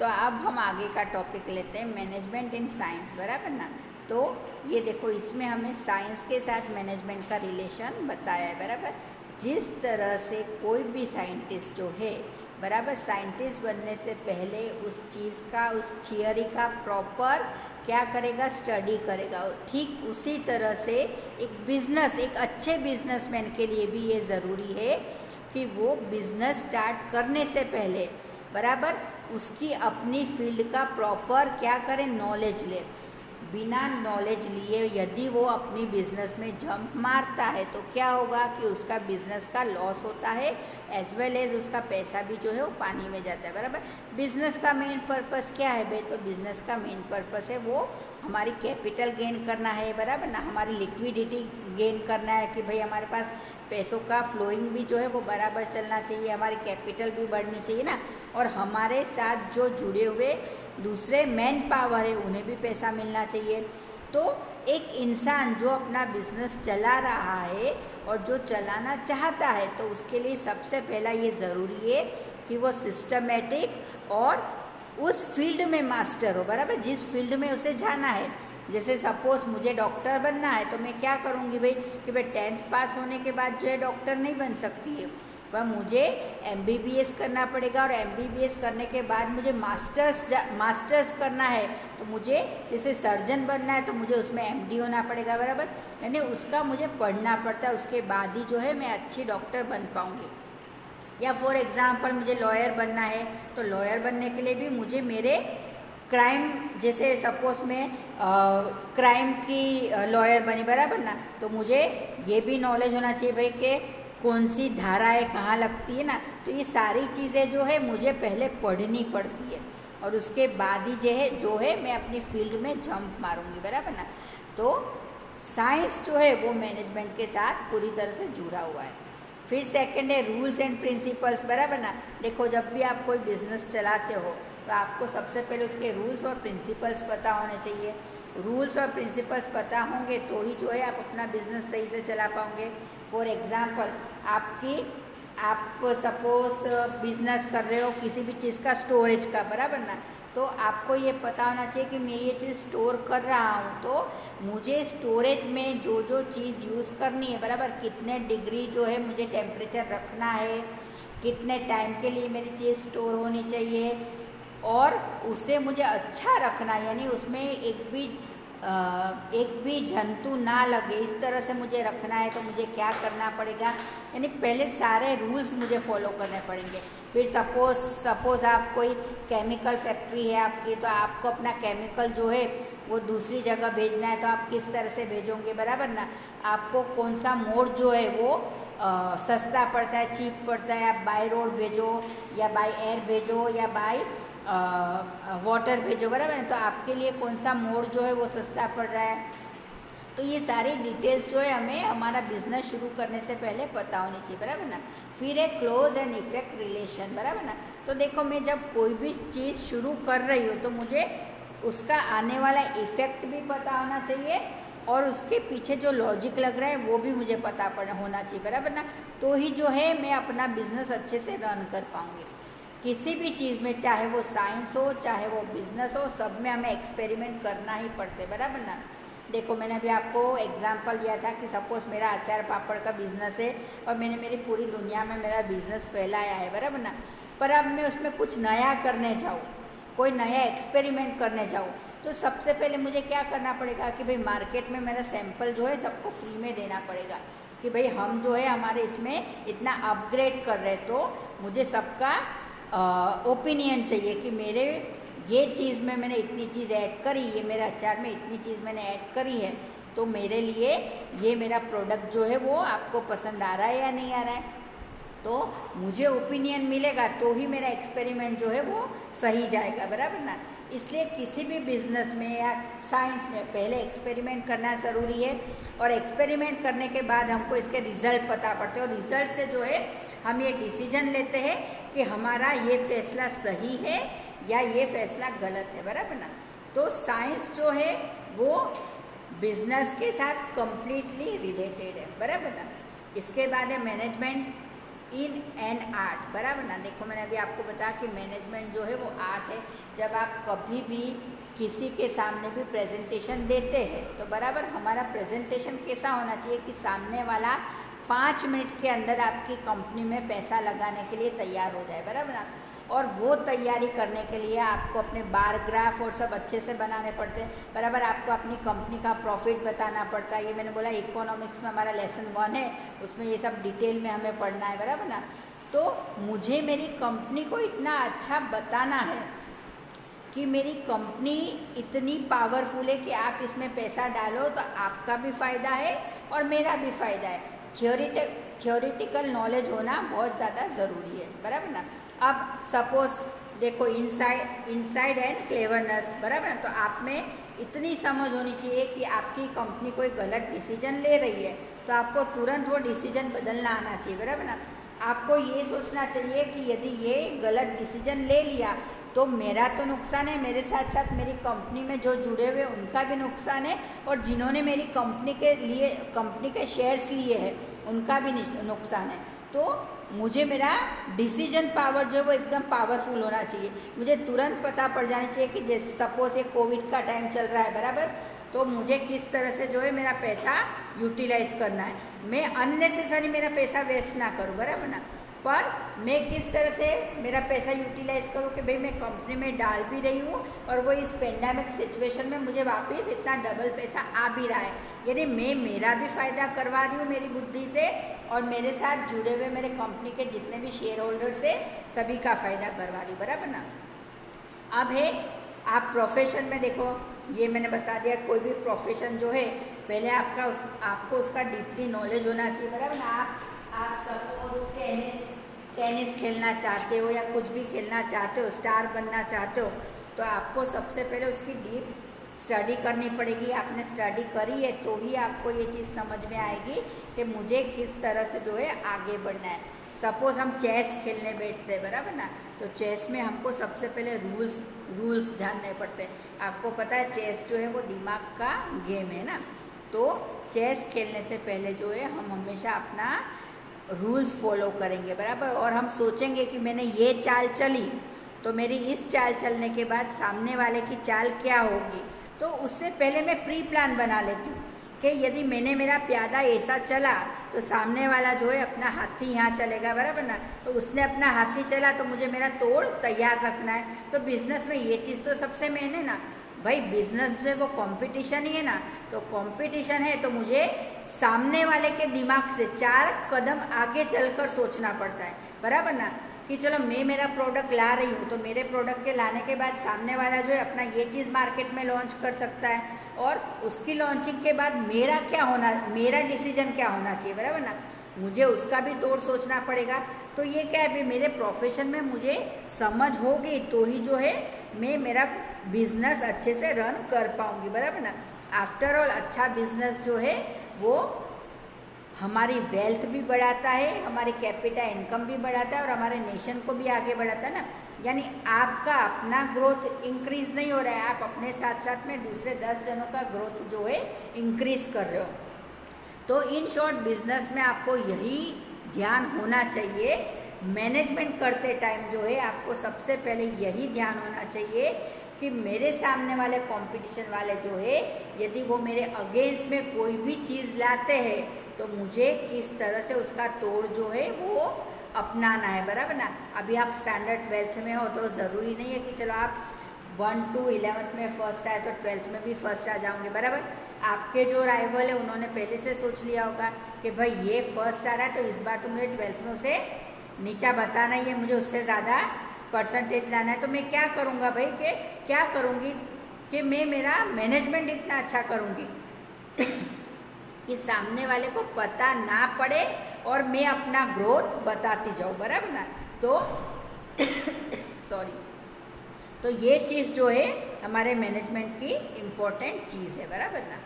तो अब हम आगे का टॉपिक लेते हैं, मैनेजमेंट इन साइंस, बराबर ना। तो ये देखो, इसमें हमें साइंस के साथ मैनेजमेंट का रिलेशन बताया है, बराबर। जिस तरह से कोई भी साइंटिस्ट जो है, बराबर, साइंटिस्ट बनने से पहले उस चीज़ का, उस थियोरी का प्रॉपर क्या करेगा, स्टडी करेगा। ठीक उसी तरह से एक अच्छे बिजनेसमैन के लिए भी ये ज़रूरी है कि वो बिजनेस स्टार्ट करने से पहले, बराबर, उसकी अपनी फील्ड का प्रॉपर क्या करें, नॉलेज ले। बिना नॉलेज लिए यदि वो अपनी बिजनेस में जंप मारता है तो क्या होगा कि उसका बिजनेस का लॉस होता है, एज वेल एज उसका पैसा भी जो है वो पानी में जाता है, बराबर। बिजनेस का मेन पर्पस क्या है भाई, तो बिजनेस का मेन पर्पस है वो हमारी कैपिटल गेन करना है, बराबर ना, हमारी लिक्विडिटी गेन करना है कि भाई हमारे पास पैसों का फ्लोइंग भी जो है वो बराबर चलना चाहिए, हमारी कैपिटल भी बढ़नी चाहिए ना, और हमारे साथ जो जुड़े हुए दूसरे मैन पावर है उन्हें भी पैसा मिलना चाहिए। तो एक इंसान जो अपना बिजनेस चला रहा है और जो चलाना चाहता है, तो उसके लिए सबसे पहला ये ज़रूरी है कि वो सिस्टमेटिक और उस फील्ड में मास्टर हो, बराबर, जिस फील्ड में उसे जाना है। जैसे सपोज मुझे डॉक्टर बनना है तो मैं क्या करूँगी भाई कि भाई 10th पास होने के बाद जो है डॉक्टर नहीं बन सकती है, वह मुझे MBBS करना पड़ेगा, और MBBS करने के बाद मुझे मास्टर्स करना है तो मुझे जैसे सर्जन बनना है तो मुझे उसमें MD होना पड़ेगा, बराबर, यानी उसका मुझे पढ़ना पड़ता है, उसके बाद ही जो है मैं अच्छी डॉक्टर बन पाऊँगी। या फॉर एग्ज़ाम्पल मुझे लॉयर बनना है तो लॉयर बनने के लिए भी मुझे मेरे क्राइम, जैसे सपोज मैं क्राइम की लॉयर बनी, बराबर ना, तो मुझे ये भी नॉलेज होना चाहिए भाई कि कौन सी धाराएँ कहाँ लगती है ना। तो ये सारी चीज़ें जो है मुझे पहले पढ़नी पड़ती है और उसके बाद ही जो है मैं अपनी फील्ड में जंप मारूंगी, बराबर ना। तो साइंस जो है वो मैनेजमेंट के साथ पूरी तरह से जुड़ा हुआ है। फिर सेकंड है रूल्स एंड प्रिंसिपल्स, बराबर ना। देखो, जब भी आप कोई बिजनेस चलाते हो तो आपको सबसे पहले उसके रूल्स और प्रिंसिपल्स पता होने चाहिए। रूल्स और प्रिंसिपल्स पता होंगे तो ही जो है आप अपना बिजनेस सही से चला पाओगे। फॉर एग्ज़ाम्पल, आप सपोज बिजनेस कर रहे हो किसी भी चीज़ का, स्टोरेज का, बराबर ना, तो आपको ये पता होना चाहिए कि मैं ये चीज़ स्टोर कर रहा हूँ तो मुझे स्टोरेज में जो जो चीज़ यूज़ करनी है, बराबर, कितने डिग्री जो है मुझे टेम्परेचर रखना है, कितने टाइम के लिए मेरी चीज़ स्टोर होनी चाहिए, और उसे मुझे अच्छा रखना है, यानी उसमें एक भी जंतु ना लगे, इस तरह से मुझे रखना है। तो मुझे क्या करना पड़ेगा, यानी पहले सारे रूल्स मुझे फॉलो करने पड़ेंगे। फिर सपोज आप कोई केमिकल फैक्ट्री है आपकी, तो आपको अपना केमिकल जो है वो दूसरी जगह भेजना है तो आप किस तरह से भेजोगे, बराबर ना। आपको कौन सा मोड जो है वो सस्ता पड़ता है, चीप पड़ता है, आप बाय रोड भेजो या बाय एयर भेजो या बाय वाटर भेजो, बराबर है। तो आपके लिए कौन सा मोड जो है वो सस्ता पड़ रहा है। तो ये सारी डिटेल्स जो है हमें हमारा बिजनेस शुरू करने से पहले पता होनी चाहिए, बराबर ना। फिर है क्लोज एंड इफेक्ट रिलेशन, बराबर ना। तो देखो, मैं जब कोई भी चीज़ शुरू कर रही हूँ तो मुझे उसका आने वाला इफेक्ट भी पता होना चाहिए और उसके पीछे जो लॉजिक लग रहा है वो भी मुझे पता होना चाहिए, बराबर ना। तो ही जो है मैं अपना बिजनेस अच्छे से रन कर पाऊँगी। किसी भी चीज़ में, चाहे वो साइंस हो चाहे वो बिजनेस हो, सब में हमें एक्सपेरिमेंट करना ही पड़ते, बराबर ना। देखो, मैंने अभी आपको एग्जांपल दिया था कि सपोज़ मेरा अचार पापड़ का बिज़नेस है और मैंने मेरी पूरी दुनिया में मेरा बिज़नेस फैलाया है, बराबर ना। पर अब मैं उसमें कुछ नया करने जाऊँ, कोई नया एक्सपेरिमेंट करने जाऊँ, तो सबसे पहले मुझे क्या करना पड़ेगा कि भाई मार्केट में मेरा सैंपल जो है सबको फ्री में देना पड़ेगा कि भाई हम जो है हमारे इसमें इतना अपग्रेड कर रहे, तो मुझे सबका ओपिनियन चाहिए कि मेरे ये चीज़ में मैंने इतनी चीज़ ऐड करी, ये मेरे अचार में इतनी चीज़ मैंने ऐड करी है, तो मेरे लिए ये मेरा प्रोडक्ट जो है वो आपको पसंद आ रहा है या नहीं आ रहा है। तो मुझे ओपिनियन मिलेगा तो ही मेरा एक्सपेरिमेंट जो है वो सही जाएगा, बराबर ना। इसलिए किसी भी बिजनेस में या साइंस में पहले एक्सपेरिमेंट करना ज़रूरी है और एक्सपेरिमेंट करने के बाद हमको इसके रिजल्ट पता पड़ते हैं और रिजल्ट से जो है हम ये डिसीजन लेते हैं कि हमारा ये फैसला सही है या ये फैसला गलत है, बराबर ना। तो साइंस जो है वो बिजनेस के साथ कंप्लीटली रिलेटेड है, बराबर ना। इसके बाद है मैनेजमेंट इन एन आर्ट, बराबर ना। देखो मैंने अभी आपको बताया कि मैनेजमेंट जो है वो आर्ट है। जब आप कभी भी किसी के सामने भी प्रेजेंटेशन देते हैं तो बराबर हमारा प्रेजेंटेशन कैसा होना चाहिए कि सामने वाला 5 मिनट के अंदर आपकी कंपनी में पैसा लगाने के लिए तैयार हो जाए, बराबर ना। और वो तैयारी करने के लिए आपको अपने बार ग्राफ और सब अच्छे से बनाने पड़ते हैं, बराबर। आपको अपनी कंपनी का प्रॉफिट बताना पड़ता है। ये मैंने बोला इकोनॉमिक्स में हमारा लेसन 1 है, उसमें ये सब डिटेल में हमें पढ़ना है, बराबर ना। तो मुझे मेरी कंपनी को इतना अच्छा बताना है कि मेरी कंपनी इतनी पावरफुल है कि आप इसमें पैसा डालो तो आपका भी फ़ायदा है और मेरा भी फ़ायदा है। थियोरिटिकल नॉलेज होना बहुत ज़्यादा ज़रूरी है, बराबर ना। अब सपोज देखो इनसाइड एंड क्लेवरनेस, बराबर ना। तो आप में इतनी समझ होनी चाहिए कि आपकी कंपनी कोई गलत डिसीजन ले रही है तो आपको तुरंत वो डिसीजन बदलना आना चाहिए, बराबर ना। आपको ये सोचना चाहिए कि यदि ये गलत डिसीजन ले लिया तो मेरा तो नुकसान है, मेरे साथ साथ मेरी कंपनी में जो जुड़े हुए उनका भी नुकसान है, और जिन्होंने मेरी कंपनी के शेयर्स लिए हैं उनका भी नुकसान है। तो मुझे मेरा डिसीजन पावर जो है वो एकदम पावरफुल होना चाहिए। मुझे तुरंत पता पड़ जाना चाहिए कि जैसे सपोज ये कोविड का टाइम चल रहा है, बराबर, तो मुझे किस तरह से जो है मेरा पैसा यूटिलाइज करना है। मैं अननेसेसरी मेरा पैसा वेस्ट ना करूँ, बराबर ना। पर मैं किस तरह से मेरा पैसा यूटिलाइज करूँ कि भाई मैं कंपनी में डाल भी रही हूँ और वो इस पेंडेमिक सिचुएशन में मुझे वापस इतना डबल पैसा आ भी रहा है। यानी मैं मेरा भी फ़ायदा करवा रही हूँ मेरी बुद्धि से, और मेरे साथ जुड़े हुए मेरे कंपनी के जितने भी शेयर होल्डर्स है सभी का फ़ायदा करवा रही हूँ, बराबर ना। अब है आप प्रोफेशन में देखो, ये मैंने बता दिया कोई भी प्रोफेशन जो है पहले आपको उसका डीपली नॉलेज होना चाहिए, बराबर ना। आप सपोज टेनिस खेलना चाहते हो या कुछ भी खेलना चाहते हो, स्टार बनना चाहते हो, तो आपको सबसे पहले उसकी डीप स्टडी करनी पड़ेगी। आपने स्टडी करी है तो ही आपको ये चीज़ समझ में आएगी कि मुझे किस तरह से जो है आगे बढ़ना है। सपोज हम चेस खेलने बैठते हैं, बराबर ना, तो चेस में हमको सबसे पहले रूल्स जानने पड़ते हैं। आपको पता है चेस जो है वो दिमाग का गेम है ना, तो चेस खेलने से पहले जो है हम हमेशा अपना रूल्स फॉलो करेंगे, बराबर। और हम सोचेंगे कि मैंने ये चाल चली तो मेरी इस चाल चलने के बाद सामने वाले की चाल क्या होगी। तो उससे पहले मैं प्री प्लान बना लेती हूँ कि यदि मेरा प्यादा ऐसा चला तो सामने वाला जो है अपना हाथी यहाँ चलेगा, बराबर ना। तो उसने अपना हाथी चला तो मुझे मेरा तोड़ तैयार रखना है। तो बिजनेस में ये चीज़ तो सबसे मेन है ना भाई। बिजनेस जो है वो कंपटीशन ही है ना, तो कंपटीशन है तो मुझे सामने वाले के दिमाग से 4 कदम आगे चलकर सोचना पड़ता है, बराबर ना। कि चलो मैं मेरा प्रोडक्ट ला रही हूँ तो मेरे प्रोडक्ट के लाने के बाद सामने वाला जो है अपना ये चीज़ मार्केट में लॉन्च कर सकता है, और उसकी लॉन्चिंग के बाद मेरा डिसीजन क्या होना चाहिए, बराबर ना। मुझे उसका भी तोड़ सोचना पड़ेगा। तो ये क्या है, मेरे प्रोफेशन में मुझे समझ होगी तो ही जो है मैं मेरा बिजनेस अच्छे से रन कर पाऊँगी, बराबर ना। आफ्टर ऑल अच्छा बिजनेस जो है वो हमारी वेल्थ भी बढ़ाता है, हमारी कैपिटल इनकम भी बढ़ाता है और हमारे नेशन को भी आगे बढ़ाता है ना। यानी आपका अपना ग्रोथ इंक्रीज नहीं हो रहा है, आप अपने साथ साथ में दूसरे 10 जनों का ग्रोथ जो है इंक्रीज कर रहे हो। तो इन शॉर्ट बिजनेस में आपको यही ध्यान होना चाहिए। मैनेजमेंट करते टाइम जो है आपको सबसे पहले यही ध्यान होना चाहिए कि मेरे सामने वाले कंपटीशन वाले जो है यदि वो मेरे अगेंस्ट में कोई भी चीज़ लाते हैं तो मुझे किस तरह से उसका तोड़ जो है वो अपनाना है, बराबर ना। अभी आप स्टैंडर्ड 12th में हो तो ज़रूरी नहीं है कि चलो आप 1 to 11th में फर्स्ट आए तो 12th में भी फर्स्ट आ जाओगे, बराबर। आपके जो राइवल है उन्होंने पहले से सोच लिया होगा कि भाई ये फर्स्ट आ रहा है तो इस बार तो मुझे 12th में उसे नीचा बताना ही है, मुझे उससे ज़्यादा परसेंटेज लाना है। तो मैं क्या करूँगा भाई कि क्या करूँगी कि मैं मेरा मैनेजमेंट इतना अच्छा करूँगी कि सामने वाले को पता ना पड़े और मैं अपना ग्रोथ बताती जाऊँ, बराबर ना। तो सॉरी, तो ये चीज़ जो है हमारे मैनेजमेंट की इम्पोर्टेंट चीज़ है, बराबर ना।